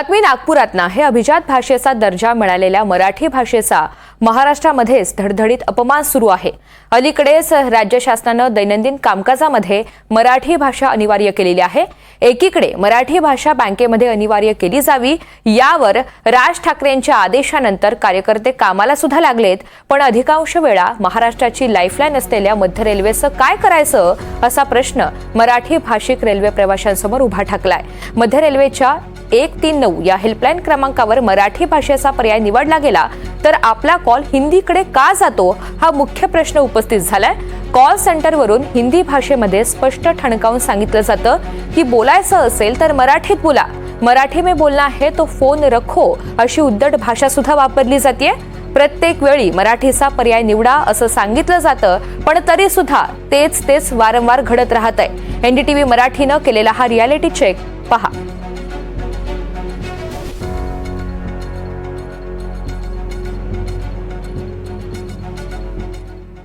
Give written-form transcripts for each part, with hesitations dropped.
बातमी नागपुरातना हे अभिजात भाषेचा दर्जा मिळालेल्या मराठी भाषेचा महाराष्ट्रामध्येच धडधडीत अपमान सुरू आहे। अलीकडेच राज्य शासनाने दैनंदिन कामकाजामध्ये मराठी भाषा अनिवार्य केलेली आहे। एकीकडे मराठी भाषा बँकेमध्ये अनिवार्य केली जावी यावर राज ठाकरेंच्या आदेशानंतर कार्यकर्ते कामाला सुद्धा लागलेत, पण अधिकांश वेळा महाराष्ट्राची लाईफलाईन असलेल्या मध्य रेल्वेचं काय करायचं असा प्रश्न मराठी भाषिक रेल्वे प्रवाशांसमोर उभा ठाकलाय। मध्य रेल्वेच्या 139 या हेल्पलाईन क्रमांकावर मराठी भाषेचा पर्याय निवडला गेला तर आपला कॉल हिंदीकडे का जातो हा मुख्य प्रश्न उपस्थित झालाय। कॉल सेंटरवरून हिंदी भाषेमध्ये स्पष्ट ठणकावून सांगितलं जातं की बोलायचं असेल तर मराठीत बोला, मराठी में बोलना है तो फोन रखो अशी उद्धट भाषा सुद्धा वापरली जाते। प्रत्येक वेळी मराठीचा पर्याय निवडा असं सांगितलं जातं, पण तरी सुद्धा तेच वारंवार घडत राहतंय। एनडीटीव्ही मराठीनं केलेला हा रियालिटी चेक पहा।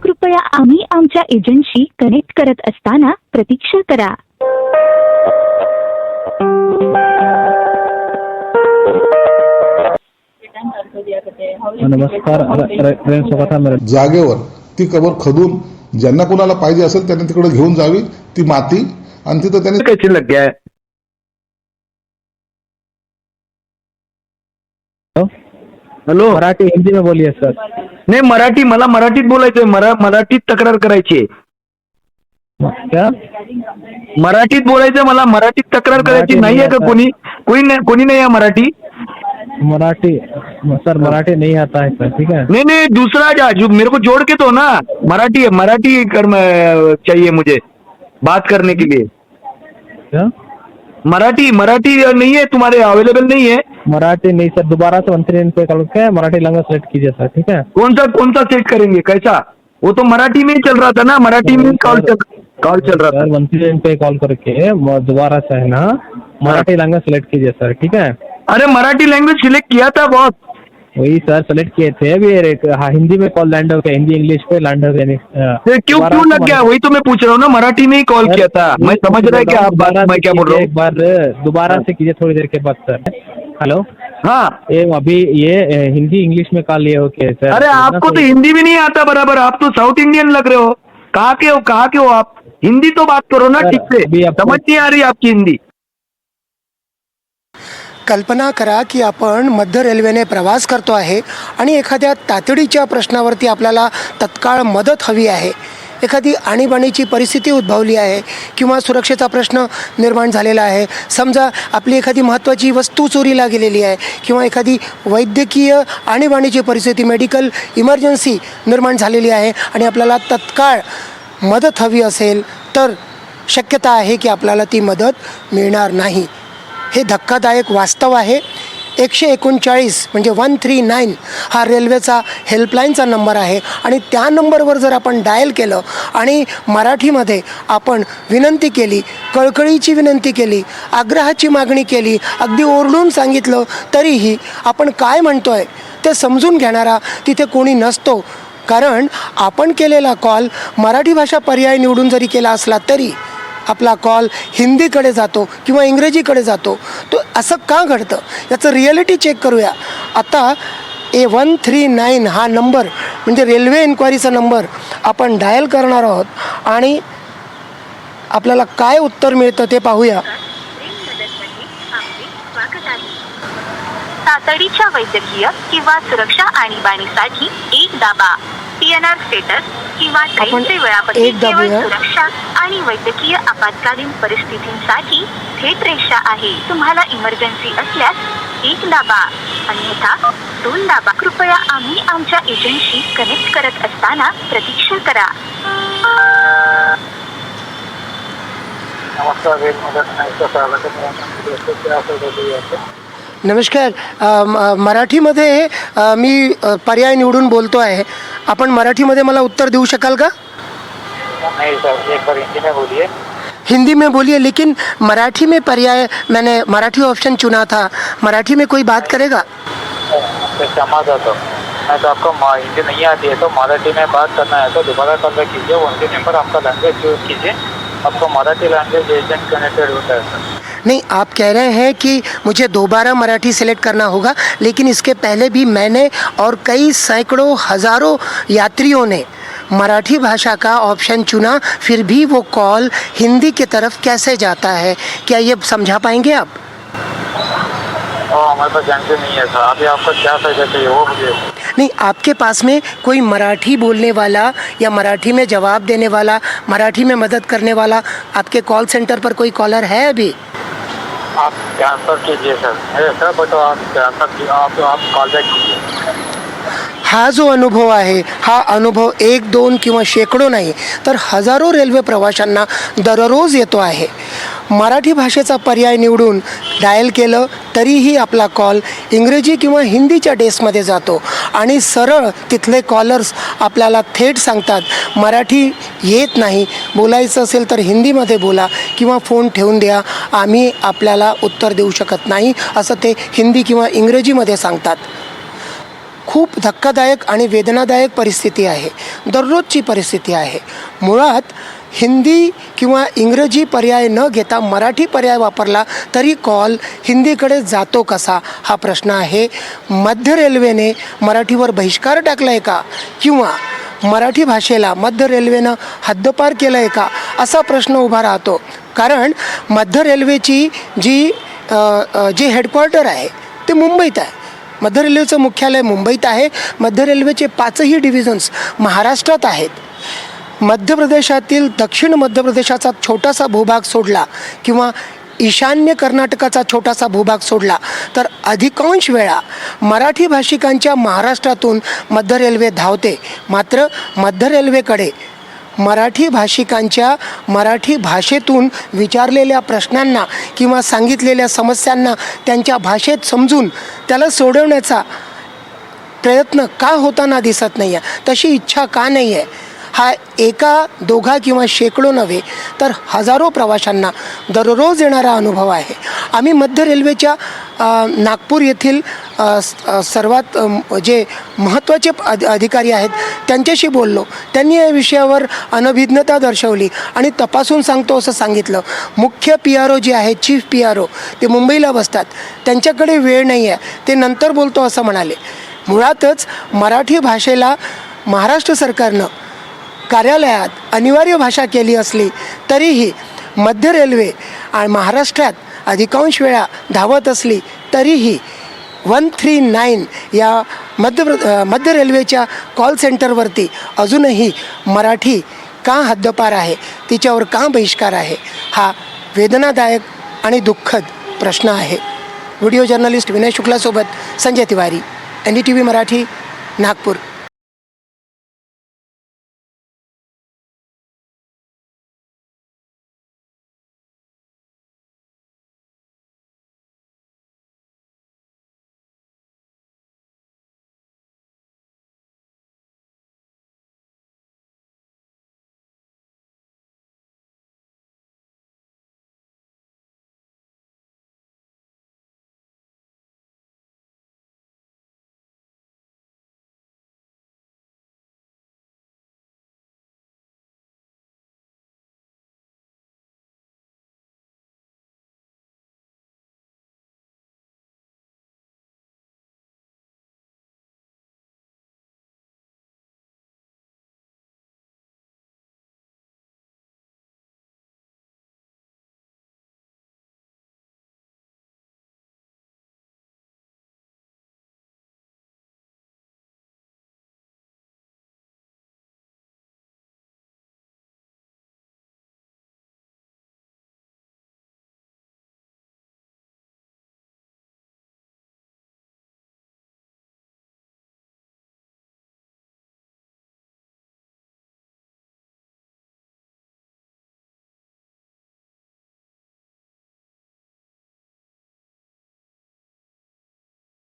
कृपया आम्ही आमच्या एजंटशी कनेक्ट करत असताना प्रतीक्षा करा। नमस्कार। जागेवर ती कबर खदून ज्यांना कोणाला पाहिजे असेल त्यांनी तिकडे घेऊन जावी ती माती, आणि तिथं त्यांनी कैसे लग गया है? हेलो, मराठी हिंदी में बोलिए सर। नाही मराठी, मला मराठीत बोलायचंय, मराठीत तक्रार करायची आहे। क्या मराठीत बोलायचं, मला मराठीत तक्रार करायची नाहीये का? कोणी नाही आहे मराठी? मराठी सर, मराठी नहीं आता है सर, ठीक है। नहीं दूसरा जो मेरे को जोड़ के दो ना, मराठी चाहिए मुझे बात करने के लिए। क्या मराठी नहीं है तुम्हारे, अवेलेबल नहीं है? मराठी नहीं सर, दोबारा से 139 पे कॉल करके मराठी लैंग्वेज सेलेक्ट कीजिए सर, ठीक है। कौन सा सेट करेंगे, कैसा? वो तो मराठी में ही चल रहा था ना, मराठी में कॉल चल रहा था। 139 पे कॉल करके दोबारा से है ना मराठी लैंग्वेज सेलेक्ट कीजिए सर, ठीक है। अरे मराठी लैंग्वेज सिलेक्ट किया था बॉस, वही सर सेलेक्ट किए थे अभी। हिंदी में कॉल लैंड हो गया, हिंदी इंग्लिश पे लैंड हो गया। क्यों लग गया? वही तो मैं पूछ रहा हूँ ना, मराठी में ही कॉल किया था। मैं समझ रहा है कि आप मैं क्या बोल रहा हूँ। एक बार दोबारा से कीजिए थोड़ी देर के बाद सर। हेलो, हाँ अभी ये हिंदी इंग्लिश में कॉल लिए ओके सर। अरे आपको तो हिंदी भी नहीं आता बराबर, आप तो साउथ इंडियन लग रहे हो। कहाँ के हो आप? हिंदी तो बात करो ना ठीक से, समझ नहीं आ रही आपकी हिंदी। कल्पना करा की आपण मध्य रेल्वेने प्रवास करतो आहे आणि एखाद्या तातडीच्या प्रश्नावरती आपल्याला तत्काळ मदत हवी आहे। एखादी आणीबाणीची परिस्थिती उद्भवली आहे किंवा सुरक्षेचा प्रश्न निर्माण झालेला आहे। समजा आपली एखादी महत्त्वाची वस्तू चोरीला गेलेली आहे किंवा एखादी वैद्यकीय आणीबाणीची परिस्थिती, मेडिकल इमर्जन्सी निर्माण झालेली आहे आणि आपल्याला तत्काळ मदत हवी असेल तर शक्यता आहे की आपल्याला ती मदत मिळणार नाही। हे धक्कादायक वास्तव आहे। 139 म्हणजे 139 हा रेल्वेचा हेल्पलाईनचा नंबर आहे आणि त्या नंबरवर जर आपण डायल केलं आणि मराठीमध्ये आपण विनंती केली, कळकळीची विनंती केली, आग्रहाची मागणी केली, अगदी ओरडून सांगितलं तरीही आपण काय म्हणतोय ते समजून घेणारा तिथे कोणी नसतो। कारण आपण केलेला कॉल मराठी भाषा पर्याय निवडून जरी केला असला तरी आपला कॉल हिंदीकडे जातो किंवा इंग्रजीकडे जातो। तो असं का घडतं याचं रिॲलिटी चेक करूया। आता 139 हा नंबर म्हणजे रेल्वे इन्क्वायरीचा नंबर आपण डायल करणार आहोत आणि आपल्याला काय उत्तर मिळतं ते पाहूया। तातडीच्या वैद्यकीय किंवा सुरक्षा आणीबाणीसाठी 1 दाबा। पीएनआर स्टेटस किंवा ट्रेनचे वेळापत्रक केवळ सुरक्षा आणि वैद्यकीय आपत्कालीन परिस्थितींसाठी थेट रेषा आहे। तुम्हाला इमर्जन्सी असल्यास 1 दाबा, अन्यथा 2 दाबा। कृपया आम्ही आमच्या एजंटशी कनेक्ट करत असताना प्रतीक्षा करा। नमस्कार, मराठीमध्ये मी पर्याय निवडून बोलतो आहे। आपण मराठीमध्ये मला उत्तर देऊ शकाल का? नहीं सर, एक बार हिंदी में बोलिए। हिंदी में बोलिए, लेकिन मराठी में पर्याय मैंने मराठी ऑप्शन चुना था। मराठी में कोई बात करेगा? क्षमा चाहता हूँ, मैं तो आपको हिंदी नहीं आती है तो मराठी में बात करना है तो दोबारा कॉल कीजिए। 1 नंबर आपका लैंग्वेज चूज कीजिए, आपको मराठी लैंग्वेज एजेंट कनेक्टेड होता है सर। नहीं, आप कह रहे हैं कि मुझे दोबारा मराठी सेलेक्ट करना होगा, लेकिन इसके पहले भी मैंने और कई सैकड़ों हज़ारों यात्रियों ने मराठी भाषा का ऑप्शन चुना, फिर भी वो कॉल हिंदी की तरफ कैसे जाता है, क्या ये समझा पाएंगे आप? हमारे पास जानकारी नहीं है सर, अभी आपका क्या फायदा चाहिए वो मुझे। नहीं, आपके पास में कोई मराठी बोलने वाला या मराठी में जवाब देने वाला, मराठी में मदद करने वाला आपके कॉल सेंटर पर कोई कॉलर है अभी? आप ट्रांसफ़र कीजिए सर, है सर, बट आप ट्रांसफ़र कीजिए, आप कॉल बैक कीजिए। हा जो अनुभव आहे, हा अनुभव 1, 2 किंवा शेकडो नाही तर हजारो रेल्वे प्रवाशांना दररोज येतो आहे. मराठी भाषेचा पर्याय निवडून डायल केलं तरीही आपला कॉल इंग्रजी किंवा हिंदीच्या डेस्कमध्ये जातो आणि सरळ तिथले कॉलर्स आपल्याला थेट सांगतात मराठी येत नाही, बोलायचं असेल तर हिंदीमध्ये बोला किंवा फोन ठेवून द्या, आम्ही आपल्याला उत्तर देऊ शकत नाही, असं ते हिंदी किंवा इंग्रजीमध्ये सांगतात. खूप धक्कादायक आणि वेदनादायक परिस्थिती आहे, दररोजची परिस्थिती आहे. मुळात हिंदी किंवा इंग्रजी पर्याय न घेता मराठी पर्याय वापरला तरी कॉल हिंदीकडे जातो कसा, हा प्रश्न आहे. मध्य रेल्वेने मराठीवर बहिष्कार टाकला आहे का, किंवा मराठी भाषेला मध्य रेल्वेनं हद्दपार केलं आहे का, असा प्रश्न उभा राहतो. कारण मध्य रेल्वेची जे हेडक्वार्टर आहे ते मुंबईत आहे. मध्य रेल्वेचं मुख्यालय मुंबईत आहे. मध्य रेल्वेचे 5ही डिव्हिजन्स महाराष्ट्रात आहेत. मध्य प्रदेशातील दक्षिण मध्य प्रदेशाचा छोटासा भूभाग सोडला किंवा ईशान्य कर्नाटकाचा छोटासा भूभाग सोडला तर अधिकांश वेळा मराठी भाषिकांच्या महाराष्ट्रातून मध्य रेल्वे धावते. मात्र मध्य रेल्वेकडे मराठी भाषिकांच्या मराठी भाषेतून विचारलेल्या प्रश्नांना किंवा सांगितलेल्या समस्यांना त्यांच्या भाषेत समजून त्याला सोडवण्याचा प्रयत्न का होताना दिसत नाही आहे, तशी इच्छा का नाही आहे, हा एका दोघा किंवा शेकडो नव्हे तर हजारो प्रवाशांना दररोज येणारा अनुभव आहे. आम्ही मध्य रेल्वेच्या नागपूर येथील सर्वात जे महत्त्वाचे अधिकारी आहेत त्यांच्याशी बोललो. त्यांनी या विषयावर अनभिज्ञता दर्शवली आणि तपासून सांगतो असं सांगितलं. मुख्य PRO जे आहे, चीफ PRO, ते मुंबईला बसतात, त्यांच्याकडे वेळ नाही आहे, ते नंतर बोलतो असं म्हणाले. मुळातच मराठी भाषेला महाराष्ट्र सरकारनं कार्यालयात अनिवार्य भाषा केली असली तरीही मध्य रेल्वे आणि महाराष्ट्रात अधिकांश वेळा धावत असली तरीही 139 या मध्य रेल्वेच्या कॉल सेंटरवरती अजूनही मराठी का हद्दपार आहे, तिच्यावर का बहिष्कार आहे, हा वेदनादायक आणि दुःखद प्रश्न आहे. व्हिडिओ जर्नलिस्ट विनय शुक्लासोबत संजय तिवारी, NDTV मराठी, नागपूर.